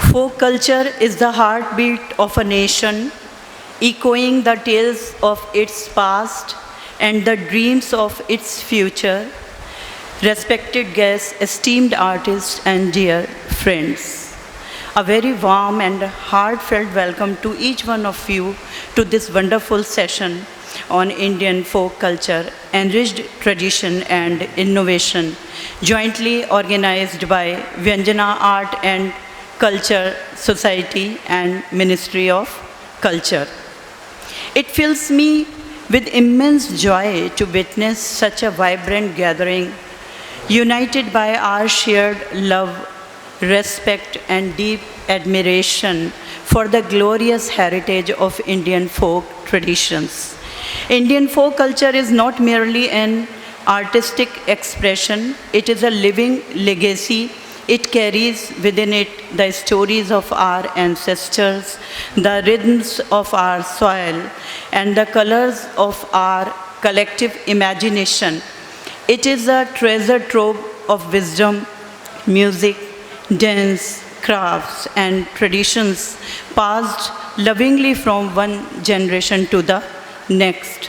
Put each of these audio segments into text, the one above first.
Folk culture is the heartbeat of a nation, echoing the tales of its past and the dreams of its future. Respected guests, esteemed artists, and dear friends, a very warm and heartfelt welcome to each one of you to this wonderful session on Indian folk culture, enriched tradition and innovation, jointly organized by Vyanjana Art and Culture Society and Ministry of Culture. It fills me with immense joy to witness such a vibrant gathering, united by our shared love, respect, and deep admiration for the glorious heritage of Indian folk traditions. Indian folk culture is not merely an artistic expression, it is a living legacy. It carries within it the stories of our ancestors, the rhythms of our soil, and the colors of our collective imagination. It is a treasure trove of wisdom, music, dance, crafts, and traditions passed lovingly from one generation to the next.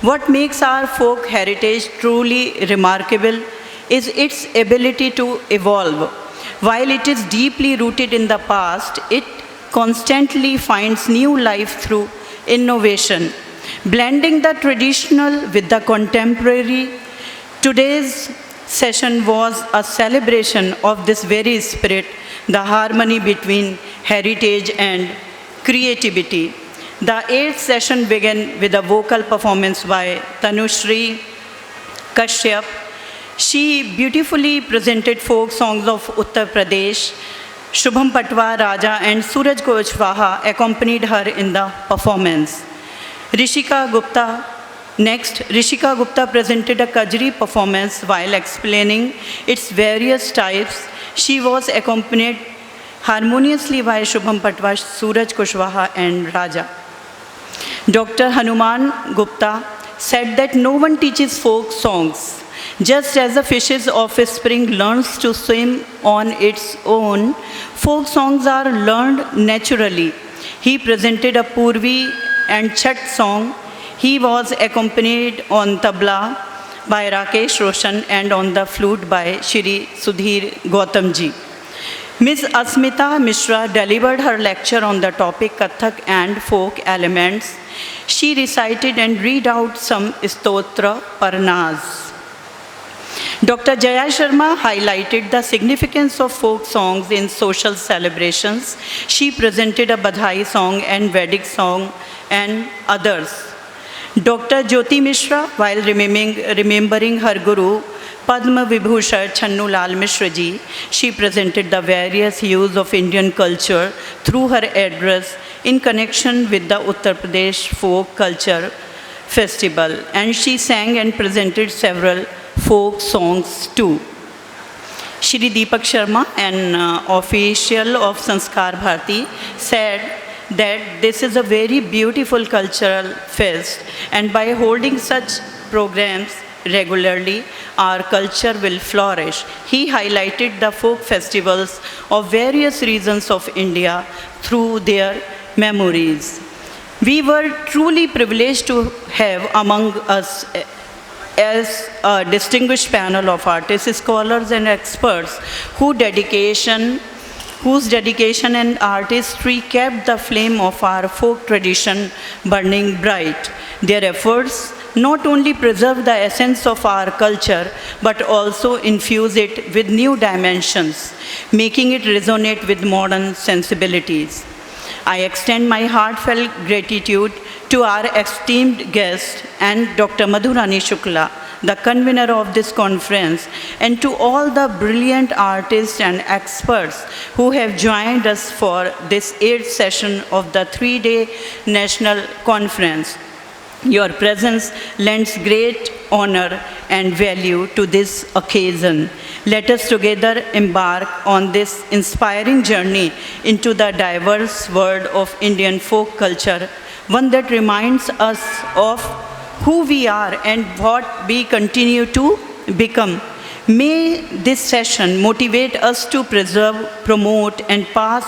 What makes our folk heritage truly remarkable is its ability to evolve. While it is deeply rooted in the past, it constantly finds new life through innovation, blending the traditional with the contemporary. Today's session was a celebration of this very spirit, the harmony between heritage and creativity. The eighth session began with a vocal performance by Tanushri Kashyap. She beautifully presented folk songs of Uttar Pradesh. Shubham Patwa Raja and Suraj Kushwaha accompanied her in the performance. Rishika Gupta presented a Kajri performance while explaining its various types. She was accompanied harmoniously by Shubham Patwa, Suraj Kushwaha, and Raja. Dr. Hanuman Gupta said that no one teaches folk songs. Just as the fishes of a spring learns to swim on its own, folk songs are learned naturally. He presented a Purvi and Chhat song. He was accompanied on tabla by Rakesh Roshan and on the flute by Shri Sudhir Gautamji. Ms. Asmita Mishra delivered her lecture on the topic Kathak and folk elements. She recited and read out some stotra parnas. Dr. Jaya Sharma highlighted the significance of folk songs in social celebrations. She presented a Badhai song and Vedic song and others. Dr. Jyoti Mishra, while remembering her guru, Padma Vibhushan Channu Lal Mishra ji, she presented the various hues of Indian culture through her address in connection with the Uttar Pradesh Folk Culture Festival, and she sang and presented several folk songs too. Shri Deepak Sharma, an official of Sanskar Bharati, said that this is a very beautiful cultural fest, and by holding such programs regularly, our culture will flourish. He highlighted the folk festivals of various regions of India through their memories. We were truly privileged to have among us as a distinguished panel of artists, scholars, and experts whose dedication and artistry kept the flame of our folk tradition burning bright. Their efforts not only preserve the essence of our culture, but also infuse it with new dimensions, making it resonate with modern sensibilities. I extend my heartfelt gratitude to our esteemed guest and Dr. Madhurani Shukla, the convener of this conference, and to all the brilliant artists and experts who have joined us for this 8th session of the 3-day national conference. Your presence lends great honor and value to this occasion. Let us together embark on this inspiring journey into the diverse world of Indian folk culture, one that reminds us of who we are and what we continue to become. May this session motivate us to preserve, promote, and pass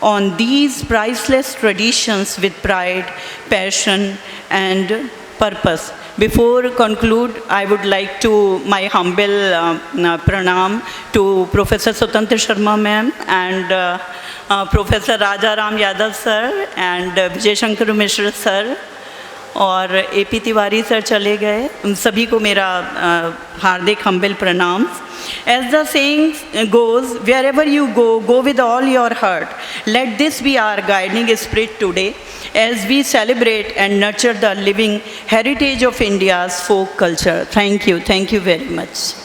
on these priceless traditions with pride, passion, and purpose. Before conclude, I would like to my humble pranam to Professor Swatantra Sharma ma'am and Professor Raja Ram Yadav sir and Vijay Shankar Mishra sir और AP Tiwari sir चले गए, उन सभी को मेरा हार्दिक humble प्रणाम. As the saying goes, wherever you go, go with all your heart. Let this be our guiding spirit today as we celebrate and nurture the living heritage of India's folk culture. Thank you very much.